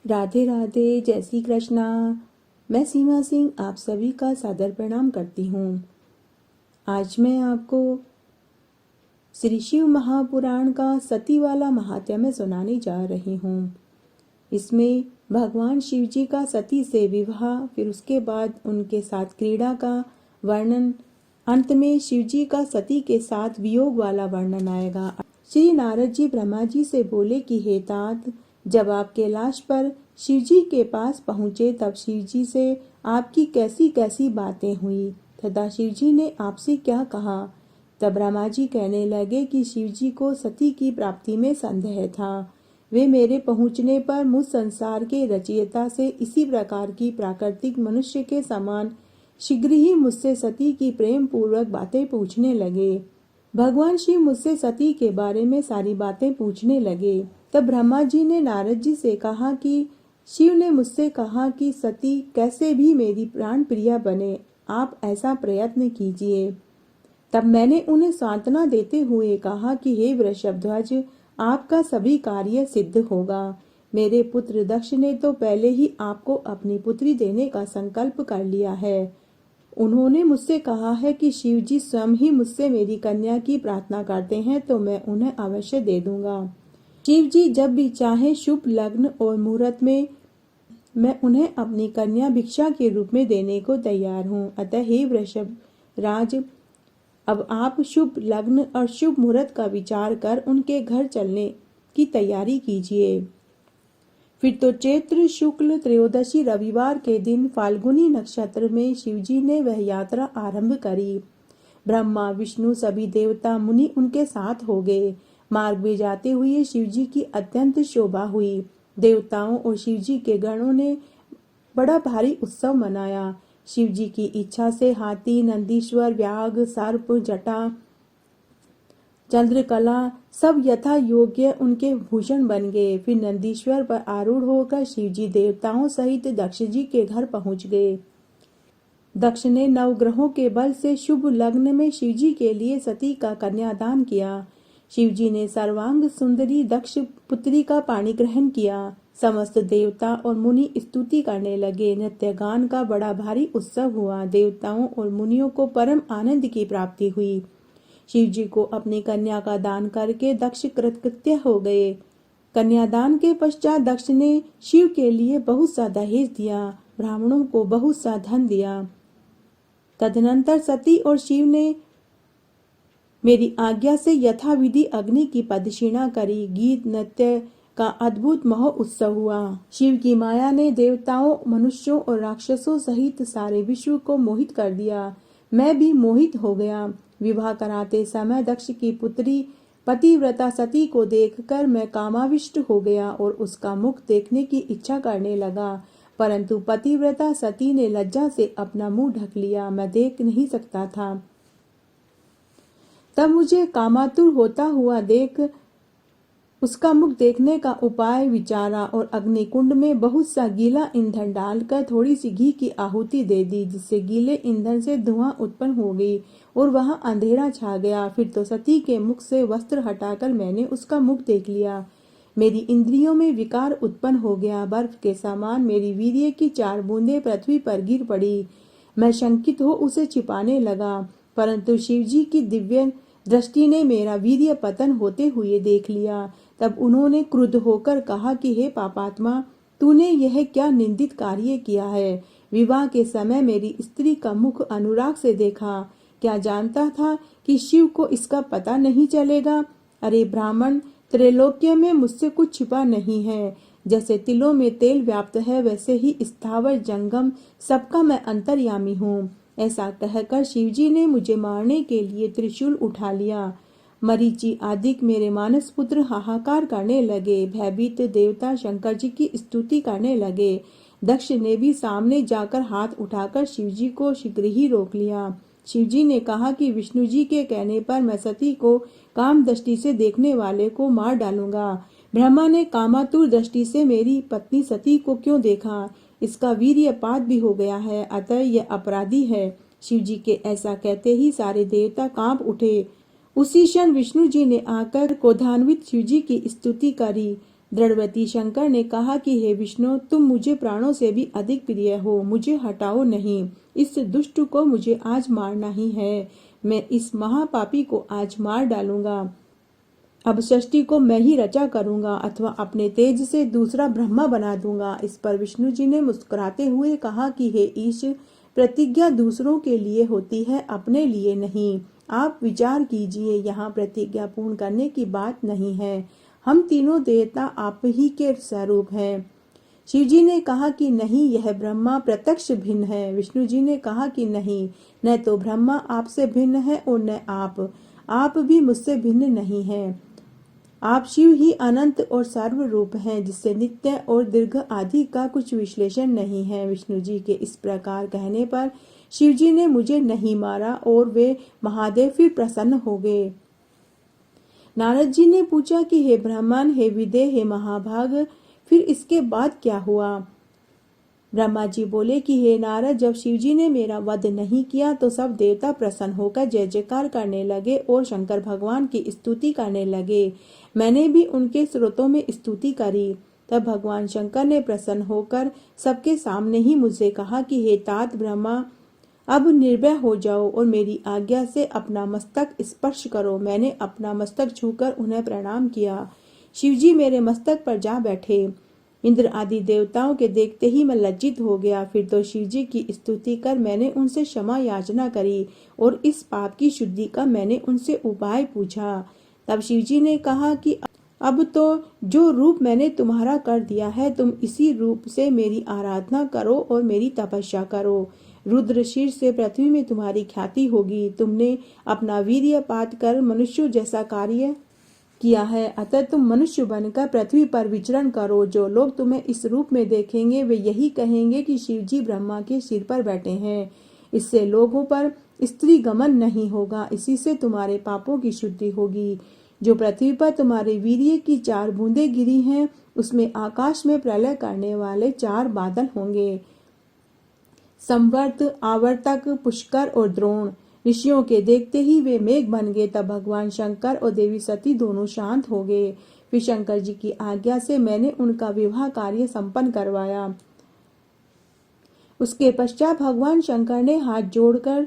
राधे राधे, जय श्री कृष्णा। मैं सीमा सिंह आप सभी का सादर प्रणाम करती हूँ। आज मैं आपको श्री शिव महापुराण का सती वाला महात्म्य सुनाने जा रही हूँ। इसमें भगवान शिव जी का सती से विवाह, फिर उसके बाद उनके साथ क्रीड़ा का वर्णन, अंत में शिव जी का सती के साथ वियोग वाला वर्णन आएगा। श्री नारद जी ब्रह्मा जी से बोले कि हे तात, जब आप कैलाश पर शिव जी के पास पहुंचे तब शिव जी से आपकी कैसी कैसी बातें हुई तथा शिव जी ने आपसे क्या कहा। तब ब्रह्मा जी कहने लगे कि शिव जी को सती की प्राप्ति में संदेह था। वे मेरे पहुंचने पर मुझ संसार के रचयिता से इसी प्रकार की प्राकृतिक मनुष्य के समान शीघ्र ही मुझसे सती की प्रेम पूर्वक बातें पूछने लगे। भगवान शिव मुझसे सती के बारे में सारी बातें पूछने लगे। तब ब्रह्मा जी ने नारद जी से कहा कि शिव ने मुझसे कहा कि सती कैसे भी मेरी प्राण प्रिया बने, आप ऐसा प्रयत्न कीजिए। तब मैंने उन्हें सांत्वना देते हुए कहा कि हे वृषभध्वज, आपका सभी कार्य सिद्ध होगा। मेरे पुत्र दक्ष ने तो पहले ही आपको अपनी पुत्री देने का संकल्प कर लिया है। उन्होंने मुझसे कहा है कि शिव जी स्वयं ही मुझसे मेरी कन्या की प्रार्थना करते हैं तो मैं उन्हें अवश्य दे दूंगा। शिव जी जब भी चाहे शुभ लग्न और मुहूर्त में मैं उन्हें अपनी कन्या भिक्षा के रूप में देने को तैयार हूँ। अतः हे वृषभ राज, अब आप शुभ लग्न और शुभ मुहूर्त का विचार कर उनके घर चलने की तैयारी कीजिए। फिर तो चैत्र शुक्ल त्रयोदशी रविवार के दिन फाल्गुनी नक्षत्र में शिवजी ने वह यात्रा आरंभ करी। ब्रह्मा विष्णु सभी देवता मुनि उनके साथ हो गए। मार्ग में जाते हुए शिवजी की अत्यंत शोभा हुई। देवताओं और शिवजी के गणों ने बड़ा भारी उत्सव मनाया। शिवजी की इच्छा से हाथी, नंदीश्वर, व्याघ्र, सर्प, जटा, चंद्रकला सब यथा योग्य उनके भूषण बन गए। फिर नंदीश्वर पर आरूढ़ होकर शिवजी देवताओं सहित दक्ष जी के घर पहुंच गए। दक्ष ने नवग्रहों के बल से शुभ लग्न में शिवजी के लिए सती का कन्यादान किया। शिवजी ने सर्वांग सुंदरी दक्ष पुत्री का पाणी ग्रहण किया। समस्त देवता और मुनि स्तुति करने लगे। नृत्य गान का बड़ा भारी उत्सव हुआ। देवताओं और मुनियों को परम आनंद की प्राप्ति हुई। शिव जी को अपनी कन्या का दान करके दक्ष कृतकृत्य हो गए। कन्यादान के पश्चात दक्ष ने शिव के लिए बहुत सा दहेज दिया, ब्राह्मणों को बहुत सा धन दिया। तदनंतर सती और शिव ने मेरी आज्ञा से यथाविधि अग्नि की प्रदक्षिणा करी। गीत नृत्य का अद्भुत महोत्सव हुआ। शिव की माया ने देवताओं, मनुष्यों और राक्षसों सहित सारे विश्व को मोहित कर दिया। मैं भी मोहित हो गया। विवाह कराते समय दक्ष की पुत्री पतिव्रता सती को देखकर मैं कामाविष्ट हो गया और उसका मुख देखने की इच्छा करने लगा, परंतु पतिव्रता सती ने लज्जा से अपना मुंह ढक लिया। मैं देख नहीं सकता था। तब मुझे कामातुर होता हुआ देख उसका मुख देखने का उपाय विचारा और अग्निकुंड में बहुत सा गीला ईंधन डालकर थोड़ी सी घी की आहुति दे दी, जिससे गीले ईंधन से धुआं उत्पन्न हो गई और वहां अंधेरा छा गया। फिर तो सती के मुख से वस्त्र हटाकर मैंने उसका मुख देख लिया। मेरी इंद्रियों में विकार उत्पन्न हो गया। बर्फ के समान मेरी वीर्य की 4 बूंदें पृथ्वी पर गिर पड़ी। मैं शंकित हो उसे छिपाने लगा, परंतु शिवजी की दिव्य दृष्टि ने मेरा वीर्य पतन होते हुए देख लिया। तब उन्होंने क्रुद्ध होकर कहा कि हे पापात्मा, तूने यह क्या निंदित कार्य किया है। विवाह के समय मेरी स्त्री का मुख अनुराग से देखा। क्या जानता था कि शिव को इसका पता नहीं चलेगा। अरे ब्राह्मण, त्रैलोक्य में मुझसे कुछ छिपा नहीं है। जैसे तिलों में तेल व्याप्त है, वैसे ही स्थावर जंगम सबका मैं अंतर्यामी हूँ। ऐसा कहकर शिवजी ने मुझे मारने के लिए त्रिशूल उठा लिया। मरीचि आदि मेरे मानस पुत्र हाहाकार करने लगे। भयभीत देवता शंकर जी की स्तुति करने लगे। दक्ष ने भी सामने जाकर हाथ उठाकर शिवजी को शीघ्र ही रोक लिया। शिवजी ने कहा कि विष्णु जी के कहने पर मैं सती को काम दृष्टि से देखने वाले को मार डालूंगा। ब्रह्मा ने कामातुर दृष्टि से मेरी पत्नी सती को क्यों देखा। इसका वीर्यपात भी हो गया है, अतः यह अपराधी है। शिवजी के ऐसा कहते ही सारे देवता कांप उठे। उसी क्षण विष्णु जी ने आकर क्रोधान्वित शिवजी की स्तुति करी। दृढ़व्रती शंकर ने कहा कि हे विष्णु, तुम मुझे प्राणों से भी अधिक प्रिय हो, मुझे हटाओ नहीं। इस दुष्ट को मुझे आज मारना ही है। मैं इस महापापी को आज मार डालूंगा। अब सृष्टि को मैं ही रचा करूंगा अथवा अपने तेज से दूसरा ब्रह्मा बना दूंगा। इस पर विष्णु जी ने मुस्कुराते हुए कहा कि हे ईश, प्रतिज्ञा दूसरों के लिए होती है, अपने लिए नहीं। आप विचार कीजिए, यहाँ प्रतिज्ञा पूर्ण करने की बात नहीं है। हम तीनों देवता आप ही के स्वरूप हैं। शिव जी ने कहा कि नहीं, यह ब्रह्मा प्रत्यक्ष भिन्न है। विष्णु जी ने कहा कि नहीं, न तो ब्रह्मा आपसे भिन्न है और न आप भी मुझसे भिन्न नहीं हैं। आप शिव ही अनंत और सर्वरूप हैं, जिससे नित्य और दीर्घ आदि का कुछ विश्लेषण नहीं है। विष्णु जी के इस प्रकार कहने पर शिव जी ने मुझे नहीं मारा और वे महादेव फिर प्रसन्न हो गए। नारद जी ने पूछा कि हे ब्राह्मण, हे विदेह, हे महाभाग, फिर इसके बाद क्या हुआ? ब्रह्मा जी बोले कि हे नारद, जब शिव जी ने मेरा वध नहीं किया तो सब देवता प्रसन्न होकर जय जयकार करने लगे और शंकर भगवान की स्तुति करने लगे। मैंने भी उनके स्रोतों में स्तुति करी। तब भगवान शंकर ने प्रसन्न होकर सबके सामने ही मुझसे कहा कि हे तात ब्रह्मा, अब निर्भय हो जाओ और मेरी आज्ञा से अपना मस्तक स्पर्श करो। मैंने अपना मस्तक छूकर उन्हें प्रणाम किया। शिवजी मेरे मस्तक पर जा बैठे। इंद्र आदि देवताओं के देखते ही मैं लज्जित हो गया। फिर तो शिवजी की स्तुति कर मैंने उनसे क्षमा याचना करी और इस पाप की शुद्धि का मैंने उनसे उपाय पूछा। तब शिवजी ने कहा कि अब तो जो रूप मैंने तुम्हारा कर दिया है, तुम इसी रूप से मेरी आराधना करो और मेरी तपस्या करो। रुद्र शीर्ष से पृथ्वी में तुम्हारी ख्याति होगी। तुमने अपना वीर्यपात कर मनुष्य जैसा कार्य किया है, अतः तुम मनुष्य बनकर पृथ्वी पर विचरण करो। जो लोग तुम्हें इस रूप में देखेंगे वे यही कहेंगे कि शिवजी ब्रह्मा के सिर पर बैठे हैं। इससे लोगों पर स्त्री गमन नहीं होगा, इसी से तुम्हारे पापों की शुद्धि होगी। जो पृथ्वी पर तुम्हारे वीर्य की 4 बूंदें गिरी हैं, उसमें आकाश में प्रलय करने वाले 4 बादल होंगे, संवर्त, आवर्तक, पुष्कर और द्रोण। ऋषियों के देखते ही वे मेघ बन गए। तब भगवान शंकर और देवी सती दोनों शांत हो गए। फिर शंकर जी की आज्ञा से मैंने उनका विवाह कार्य संपन्न करवाया। उसके पश्चात भगवान शंकर ने हाथ जोड़कर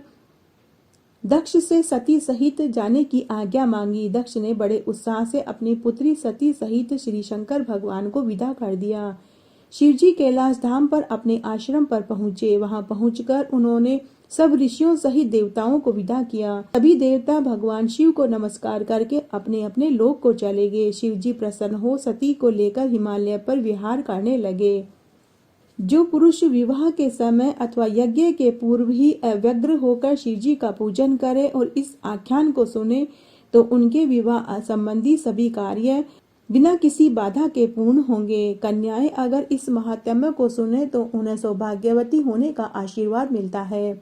दक्ष से सती सहित जाने की आज्ञा मांगी। दक्ष ने बड़े उत्साह से अपनी पुत्री सती सहित श्री शंकर भगवान को विदा कर दिया। शिवजी कैलाश धाम पर अपने आश्रम पर पहुंचे। वहां पहुंचकर उन्होंने सब ऋषियों सहित देवताओं को विदा किया। सभी देवता भगवान शिव को नमस्कार करके अपने अपने लोक को चले गए। शिवजी प्रसन्न हो सती को लेकर हिमालय पर विहार करने लगे। जो पुरुष विवाह के समय अथवा यज्ञ के पूर्व ही अव्यग्र होकर शिवजी का पूजन करे और इस आख्यान को सुने तो उनके विवाह संबंधी सभी कार्य बिना किसी बाधा के पूर्ण होंगे। कन्याएं अगर इस महात्म्य को सुने तो उन्हें सौभाग्यवती होने का आशीर्वाद मिलता है।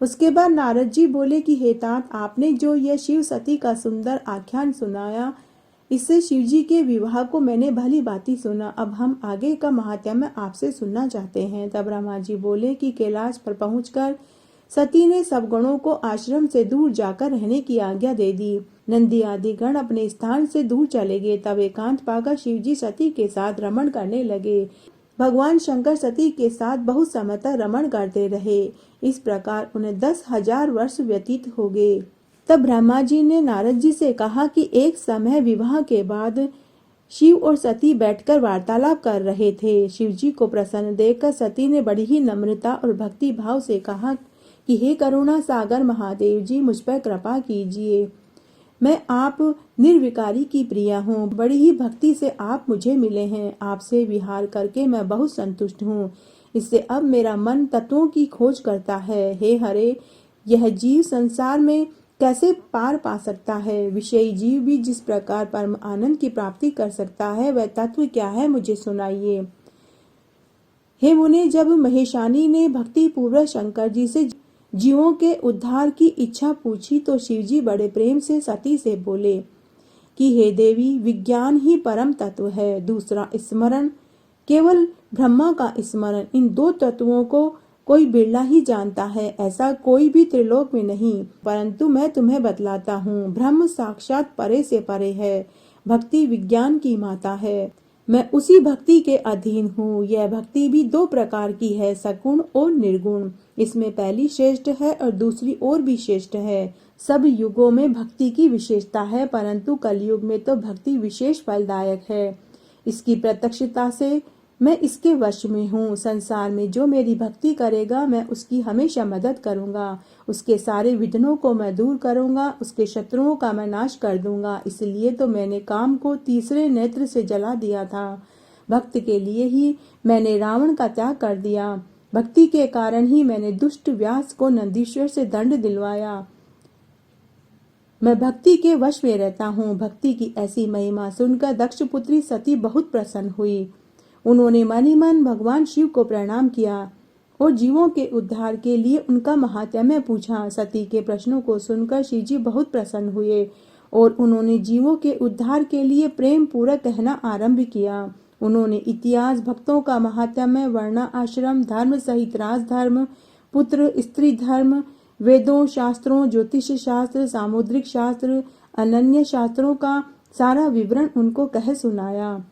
उसके बाद नारद जी बोले कि हे तात, आपने जो यह शिव सती का सुंदर आख्यान सुनाया, इससे शिवजी के विवाह को मैंने भली भांति सुना। अब हम आगे का महात्म्य आपसे सुनना चाहते हैं। तब ब्रह्मा जी बोले कि कैलाश पर पहुंचकर सती ने सब गणों को आश्रम से दूर जाकर रहने की आज्ञा दे दी। नंदी आदि गण अपने स्थान से दूर चले गए। तब एकांत पाकर शिवजी सती के साथ रमण करने लगे। भगवान शंकर सती के साथ बहुत समय तक रमण करते रहे। इस प्रकार उन्हें 10,000 वर्ष व्यतीत हो गए। तब ब्रह्मा जी ने नारद जी से कहा कि एक समय विवाह के बाद शिव और सती बैठकर वार्तालाप कर रहे थे। शिव जी को प्रसन्न देखकर सती ने बड़ी ही नम्रता और भक्ति भाव से कहा कि हे करुणा सागर महादेव जी, मुझ पर कृपा कीजिए। मैं आप निर्विकारी की प्रिया हूँ। बड़ी ही भक्ति से आप मुझे मिले हैं। आपसे विहार करके मैं बहुत संतुष्ट हूँ। इससे अब मेरा मन तत्वों की खोज करता है। हे हरे, यह जीव संसार में कैसे पार पा सकता है? विषयी जीव भी जिस प्रकार परम आनंद की प्राप्ति कर सकता है, वह तत्व क्या है, मुझे सुनाइए। हे मुने, जब महेशानी ने भक्ति पूर्वक शंकर जी से जीवों के उद्धार की इच्छा पूछी तो शिवजी बड़े प्रेम से सती से बोले कि हे देवी, विज्ञान ही परम तत्व है। दूसरा स्मरण, केवल ब्रह्मा का स्मरण, इन 2 तत्वों को कोई बिरला ही जानता है। ऐसा कोई भी त्रिलोक में नहीं। परंतु मैं तुम्हें बतलाता हूँ, ब्रह्म साक्षात परे से परे है। भक्ति विज्ञान की माता है। मैं उसी भक्ति के अधीन हूँ। यह भक्ति भी दो प्रकार की है, सगुण और निर्गुण। इसमें पहली श्रेष्ठ है और दूसरी और भी श्रेष्ठ है। सब युगों में भक्ति की विशेषता है, परंतु कलयुग में तो भक्ति विशेष फलदायक है। इसकी प्रत्यक्षता से मैं इसके वश में हूँ। संसार में जो मेरी भक्ति करेगा, मैं उसकी हमेशा मदद करूँगा। उसके सारे विघ्नों को मैं दूर करूँगा, उसके शत्रुओं का मैं नाश कर दूंगा। इसलिए तो मैंने काम को तीसरे नेत्र से जला दिया था। भक्त के लिए ही मैंने रावण का त्याग कर दिया। भक्ति के कारण ही मैंने दुष्ट व्यास को नंदीश्वर से दंड दिलवाया। मैं भक्ति के वश में रहता हूँ। भक्ति की ऐसी महिमा सुनकर दक्ष पुत्री सती बहुत प्रसन्न हुई। उन्होंने मन ही मन भगवान शिव को प्रणाम किया और जीवों के उद्धार के लिए उनका महात्म्य पूछा। सती के प्रश्नों को सुनकर शिव जी बहुत प्रसन्न हुए और उन्होंने जीवों के उद्धार के लिए प्रेम पूर्वक कहना आरंभ किया। उन्होंने इतिहास, भक्तों का महात्म्य, वर्ण आश्रम धर्म सहित राजधर्म, पुत्र स्त्री धर्म, वेदों, शास्त्रों, ज्योतिष शास्त्र, सामुद्रिक शास्त्र, अनन्य शास्त्रों का सारा विवरण उनको कह सुनाया।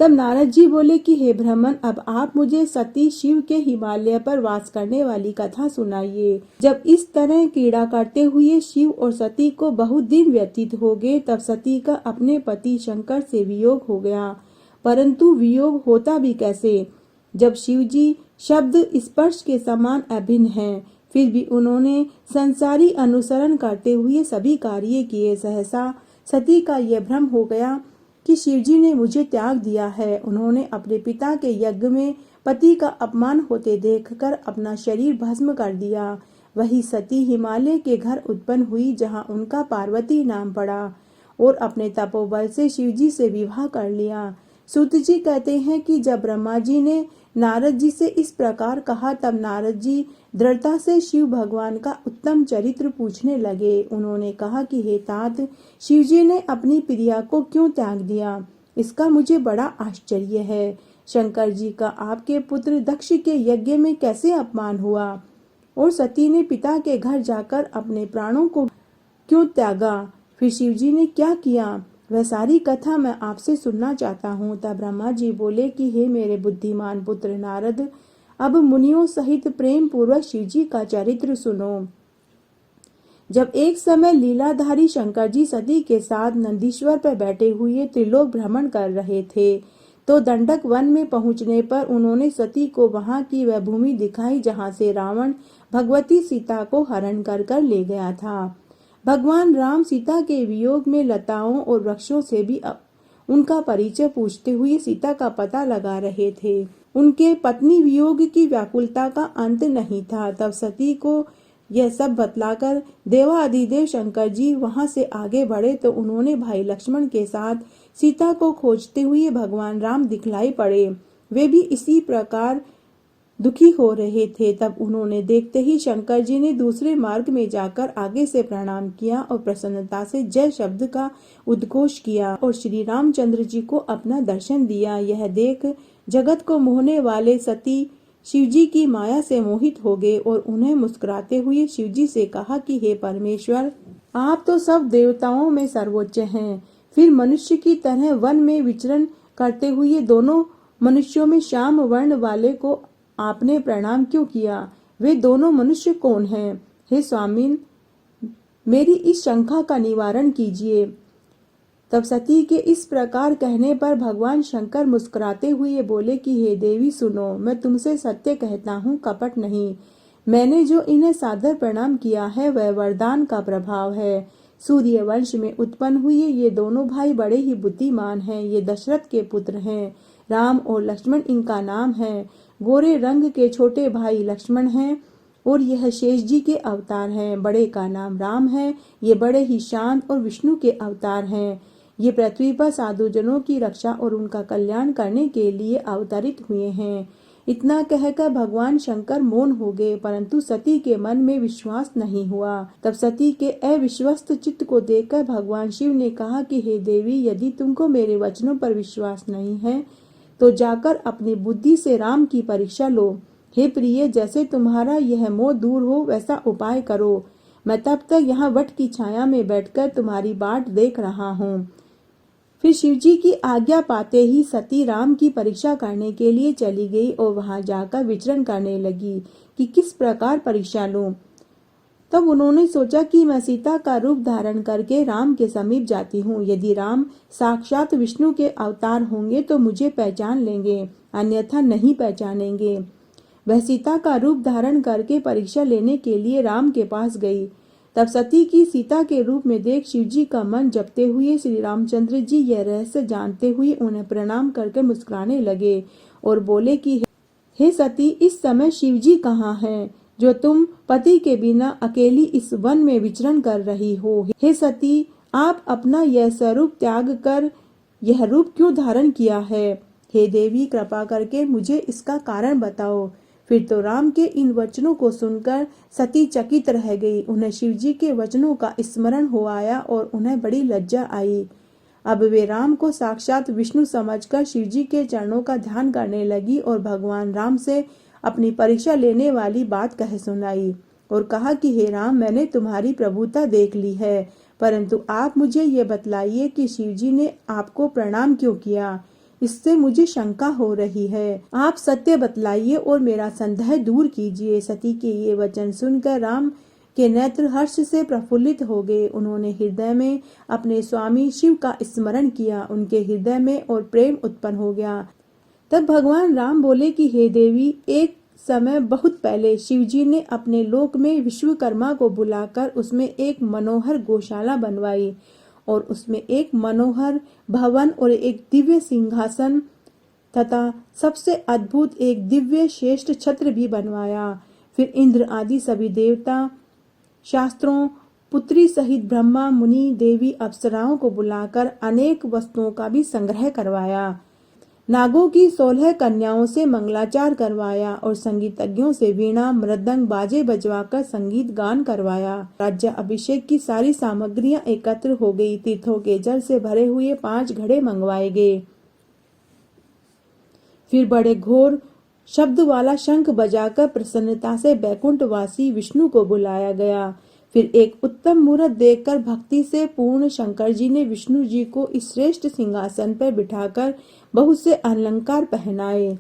तब नारद जी बोले कि हे ब्राह्मण, अब आप मुझे सती शिव के हिमालय पर वास करने वाली कथा सुनाइए। जब इस तरह क्रीड़ा करते हुए शिव और सती को बहुत दिन व्यतीत हो गए, तब सती का अपने पति शंकर से वियोग हो गया। परंतु वियोग होता भी कैसे, जब शिव जी शब्द स्पर्श के समान अभिन्न हैं। फिर भी उन्होंने संसारी अनुसरण करते हुए सभी कार्य किए। सहसा सती का यह भ्रम हो गया कि शिवजी ने मुझे त्याग दिया है। उन्होंने अपने पिता के यज्ञ में पति का अपमान होते देखकर अपना शरीर भस्म कर दिया। वही सती हिमालय के घर उत्पन्न हुई, जहां उनका पार्वती नाम पड़ा और अपने तपोबल से शिवजी से विवाह कर लिया। सूत जी कहते हैं कि जब ब्रह्मा जी ने नारद जी से इस प्रकार कहा, तब नारद जी दृढ़ता से शिव भगवान का उत्तम चरित्र पूछने लगे। उन्होंने कहा कि हे तात, शिव जी ने अपनी प्रिया को क्यों त्याग दिया, इसका मुझे बड़ा आश्चर्य है। शंकर जी का आपके पुत्र दक्ष के यज्ञ में कैसे अपमान हुआ और सती ने पिता के घर जाकर अपने प्राणों को क्यों त्यागा, फिर शिव जी ने क्या किया, वह सारी कथा मैं आपसे सुनना चाहता हूँ। तब ब्रह्मा जी बोले कि हे मेरे बुद्धिमान पुत्र नारद, अब मुनियों सहित प्रेम पूर्वक शिव जी का चरित्र सुनो। जब एक समय लीलाधारी शंकर जी सती के साथ नंदीश्वर पर बैठे हुए त्रिलोक भ्रमण कर रहे थे, तो दंडक वन में पहुंचने पर उन्होंने सती को वहां की वह भूमि दिखाई जहां से रावण भगवती सीता को हरण कर ले गया था। भगवान राम सीता के वियोग में लताओं और वृक्षों से भी उनका परिचय पूछते हुए सीता का पता लगा रहे थे। उनके पत्नी वियोग की व्याकुलता का अंत नहीं था। तब सती को यह सब बतलाकर देवाधिदेव शंकर जी वहां से आगे बढ़े, तो उन्होंने भाई लक्ष्मण के साथ सीता को खोजते हुए भगवान राम दिखलाई पड़े। वे भी इसी प्रकार दुखी हो रहे थे। तब उन्होंने देखते ही शंकर जी ने दूसरे मार्ग में जाकर आगे से प्रणाम किया और प्रसन्नता से जय शब्द का उद्घोष किया और श्री रामचंद्र जी को अपना दर्शन दिया। यह देख जगत को मोहने वाले सती शिवजी की माया से मोहित हो गए और उन्हें मुस्कुराते हुए शिवजी से कहा कि हे परमेश्वर, आप तो सब देवताओं में सर्वोच्च हैं, फिर मनुष्य की तरह वन में विचरण करते हुए दोनों मनुष्यों में श्याम वर्ण वाले को आपने प्रणाम क्यों किया? वे दोनों मनुष्य कौन हैं? हे स्वामी, मेरी इस शंका का निवारण कीजिए। तब सती के इस प्रकार कहने पर भगवान शंकर मुस्कुराते हुए बोले कि हे देवी सुनो, मैं तुमसे सत्य कहता हूँ, कपट नहीं। मैंने जो इन्हें सादर प्रणाम किया है वह वरदान का प्रभाव है। सूर्य वंश में उत्पन्न हुए ये दोनों भाई बड़े ही बुद्धिमान हैं। ये दशरथ के पुत्र हैं। राम और लक्ष्मण इनका नाम है। गोरे रंग के छोटे भाई लक्ष्मण हैं और यह शेष जी के अवतार हैं। बड़े का नाम राम है। ये बड़े ही शांत और विष्णु के अवतार हैं। ये पृथ्वी पर साधुजनों की रक्षा और उनका कल्याण करने के लिए अवतरित हुए हैं। इतना कहकर भगवान शंकर मौन हो गए, परंतु सती के मन में विश्वास नहीं हुआ। तब सती के अविश्वस्त चित्त को देखकर भगवान शिव ने कहा कि हे देवी, यदि तुमको मेरे वचनों पर विश्वास नहीं है तो जाकर अपनी बुद्धि से राम की परीक्षा लो। हे प्रिय, जैसे तुम्हारा यह मोह दूर हो वैसा उपाय करो। मैं तब तक यहाँ वट की छाया में बैठकर तुम्हारी बाट देख रहा हूँ। फिर शिव जी की आज्ञा पाते ही सती राम की परीक्षा करने के लिए चली गई और वहां जाकर विचरण करने लगी कि किस प्रकार परीक्षा लूं। तब उन्होंने सोचा कि मैं सीता का रूप धारण करके राम के समीप जाती हूँ। यदि राम साक्षात विष्णु के अवतार होंगे तो मुझे पहचान लेंगे, अन्यथा नहीं पहचानेंगे। वह सीता का रूप धारण करके परीक्षा लेने के लिए राम के पास गई। तब सती की सीता के रूप में देख शिव जी का मन जपते हुए श्री रामचंद्र जी यह रहस्य जानते हुए उन्हें प्रणाम करके मुस्कुराने लगे और बोले कि हे सती, इस समय शिव जी कहाँ हैं जो तुम पति के बिना अकेली इस वन में विचरण कर रही हो। हे सती, आप अपना यह स्वरूप त्याग कर यह रूप क्यों धारण किया है। हे देवी, कृपा करके मुझे इसका कारण बताओ। फिर तो राम के इन वचनों को सुनकर सती चकित रह गई। उन्हें शिव जी के वचनों का स्मरण हो आया और उन्हें बड़ी लज्जा आई। अब वे राम को साक्षात विष्णु समझकर शिव जी के चरणों का ध्यान करने लगी और भगवान राम से अपनी परीक्षा लेने वाली बात कह सुनाई और कहा कि हे राम, मैंने तुम्हारी प्रभुता देख ली है, परंतु आप मुझे ये बतलाइए कि शिव जी ने आपको प्रणाम क्यों किया। इससे मुझे शंका हो रही है। आप सत्य बतलाइए और मेरा संदेह दूर कीजिए। सती के ये वचन सुनकर राम के नेत्र हर्ष से प्रफुल्लित हो गए। उन्होंने हृदय में अपने स्वामी शिव का स्मरण किया। उनके हृदय में और प्रेम उत्पन्न हो गया। तब भगवान राम बोले कि हे देवी, एक समय बहुत पहले शिव जी ने अपने लोक में विश्वकर्मा को बुलाकर उसमें एक मनोहर गौशाला बनवाई और उसमें एक मनोहर भवन और एक दिव्य सिंहासन तथा सबसे अद्भुत एक दिव्य श्रेष्ठ छत्र भी बनवाया। फिर इंद्र आदि सभी देवता, शास्त्रों, पुत्री सहित ब्रह्मा, मुनि, देवी, अप्सराओं को बुलाकर अनेक वस्तुओं का भी संग्रह करवाया। नागों की 16 कन्याओं से मंगलाचार करवाया और संगीतज्ञों से वीणा, मृदंग, बाजे बजवाकर संगीत गान करवाया। राज्य अभिषेक की सारी सामग्रियां एकत्र हो गई। तीर्थों के जल से भरे हुए 5 घड़े मंगवाए गए। फिर बड़े घोर शब्द वाला शंख बजाकर प्रसन्नता से बैकुंठवासी विष्णु को बुलाया गया। फिर एक उत्तम मुहूर्त देखकर भक्ति से पूर्ण शंकर जी ने विष्णु जी को इस श्रेष्ठ सिंहासन पर बिठाकर बहुत से अलंकार पहनाए,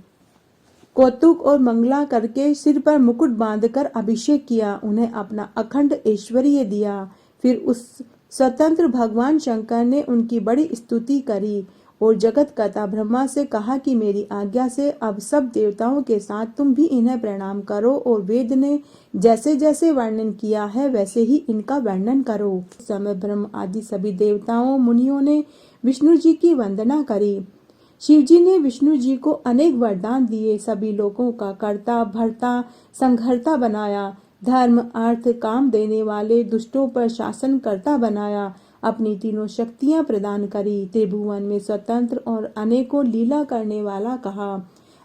कौतुक और मंगला करके सिर पर मुकुट बांधकर अभिषेक किया, उन्हें अपना अखंड ऐश्वर्य दिया। फिर उस स्वतंत्र भगवान शंकर ने उनकी बड़ी स्तुति करी और जगत कर्ता ब्रह्मा से कहा कि मेरी आज्ञा से अब सब देवताओं के साथ तुम भी इन्हें प्रणाम करो और वेद ने जैसे जैसे वर्णन किया है वैसे ही इनका वर्णन करो। उस समय ब्रह्म आदि सभी देवताओं, मुनियों ने विष्णु जी की वंदना करी। शिव जी ने विष्णु जी को अनेक वरदान दिए, सभी लोगों का कर्ता, भर्ता, संघर्ता बनाया, धर्म, अर्थ, काम देने वाले, दुष्टों पर शासन करता बनाया, अपनी तीनों शक्तियां प्रदान करी, त्रिभुवन में स्वतंत्र और अनेकों लीला करने वाला कहा,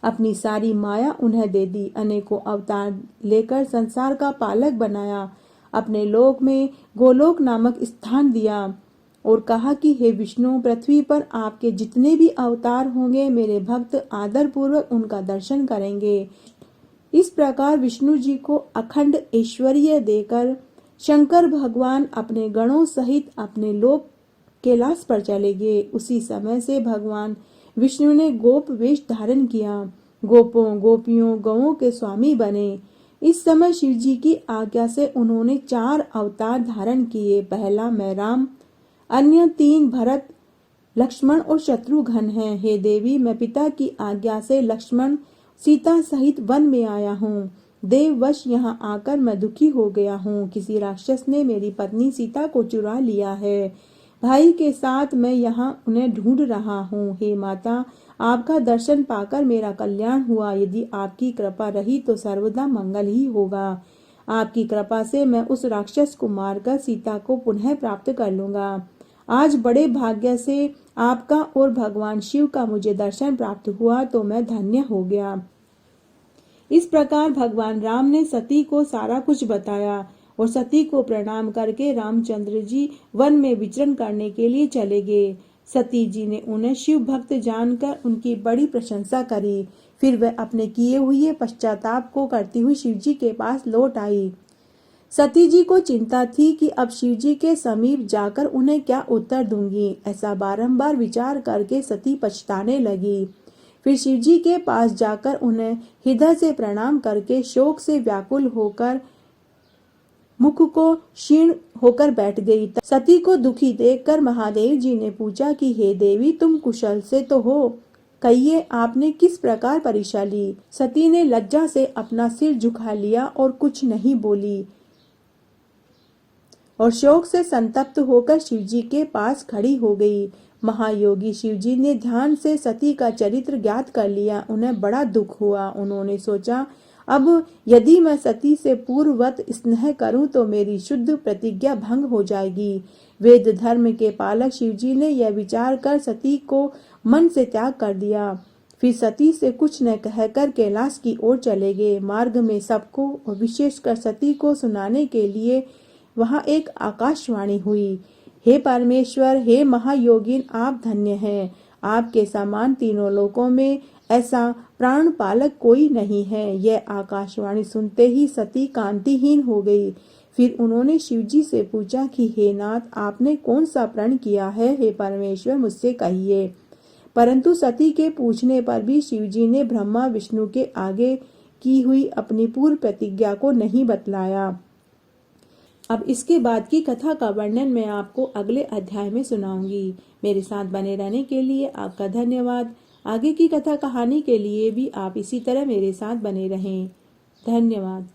अपनी सारी माया उन्हें दे दी, अनेकों अवतार लेकर संसार का पालक बनाया, अपने लोक में गोलोक नामक स्थान दिया और कहा कि हे विष्णु, पृथ्वी पर आपके जितने भी अवतार होंगे मेरे भक्त आदर पूर्वक उनका दर्शन करेंगे। इस प्रकार विष्णु जी को अखंड ऐश्वर्य देकर शंकर भगवान अपने गणों सहित अपने लोक कैलाश पर चले गए। उसी समय से भगवान विष्णु ने गोप वेश धारण किया, गोपों, गोपियों, गौओं के स्वामी बने। इस समय शिव जी की आज्ञा से उन्होंने 4 अवतार धारण किए। पहला मैं राम, अन्य 3 भरत, लक्ष्मण और शत्रुघ्न हैं। हे देवी, मैं पिता की आज्ञा से लक्ष्मण, सीता सहित वन में आया हूँ। देववश यहाँ आकर मैं दुखी हो गया हूँ। किसी राक्षस ने मेरी पत्नी सीता को चुरा लिया है। भाई के साथ मैं यहाँ उन्हें ढूंढ रहा हूँ। हे माता, आपका दर्शन पाकर मेरा कल्याण हुआ। यदि आपकी कृपा रही तो सर्वदा मंगल ही होगा। आपकी कृपा से मैं उस राक्षस को मारकर सीता को पुनः प्राप्त कर लूंगा। आज बड़े भाग्य से आपका और भगवान शिव का मुझे दर्शन प्राप्त हुआ तो मैं धन्य हो गया। इस प्रकार भगवान राम ने सती को सारा कुछ बताया और सती को प्रणाम करके रामचंद्र जी वन में विचरण करने के लिए चले गए। सती जी ने उन्हें शिव भक्त जानकर उनकी बड़ी प्रशंसा करी। फिर वह अपने किए हुए पश्चाताप को करती हुई शिव जी के पास लौट आई। सती जी को चिंता थी कि अब शिव जी के समीप जाकर उन्हें क्या उत्तर दूंगी। ऐसा बारंबार विचार करके सती पछताने लगी। फिर शिव जी के पास जाकर उन्हें हृदय से प्रणाम करके शोक से व्याकुल होकर मुख को क्षीण होकर बैठ गई। सती को दुखी देखकर महादेव जी ने पूछा कि हे देवी, तुम कुशल से तो हो, कहिए आपने किस प्रकार परीक्षा ली। सती ने लज्जा से अपना सिर झुका लिया और कुछ नहीं बोली और शोक से संतप्त होकर शिवजी के पास खड़ी हो गई। महायोगी शिवजी ने ध्यान से सती का चरित्र ज्ञात कर लिया। उन्हें बड़ा दुख हुआ। उन्होंने सोचा, अब यदि मैं सती से पूर्ववत स्नेह करूं तो मेरी शुद्ध प्रतिज्ञा भंग हो जाएगी। वेद धर्म के पालक शिवजी ने यह विचार कर सती को मन से त्याग कर दिया। फिर सती से कुछ न कहकर कैलाश की ओर चले गए। मार्ग में सबको और विशेषकर सती को सुनाने के लिए वहां एक आकाशवाणी हुई। हे परमेश्वर, हे महायोगिन, आप धन्य हैं। आपके समान तीनों लोकों में ऐसा प्राण पालक कोई नहीं है। यह आकाशवाणी सुनते ही सती कांतिहीन हो गई। फिर उन्होंने शिवजी से पूछा कि हे नाथ, आपने कौन सा प्रण किया है? हे परमेश्वर, मुझसे कहिए। परंतु सती के पूछने पर भी शिवजी ने ब्रह्मा विष्णु के आगे की हुई अपनी पूर्व प्रतिज्ञा को नहीं बतलाया। अब इसके बाद की कथा का वर्णन मैं आपको अगले अध्याय में सुनाऊंगी। मेरे साथ बने रहने के लिए आपका धन्यवाद। आगे की कथा कहानी के लिए भी आप इसी तरह मेरे साथ बने रहें। धन्यवाद।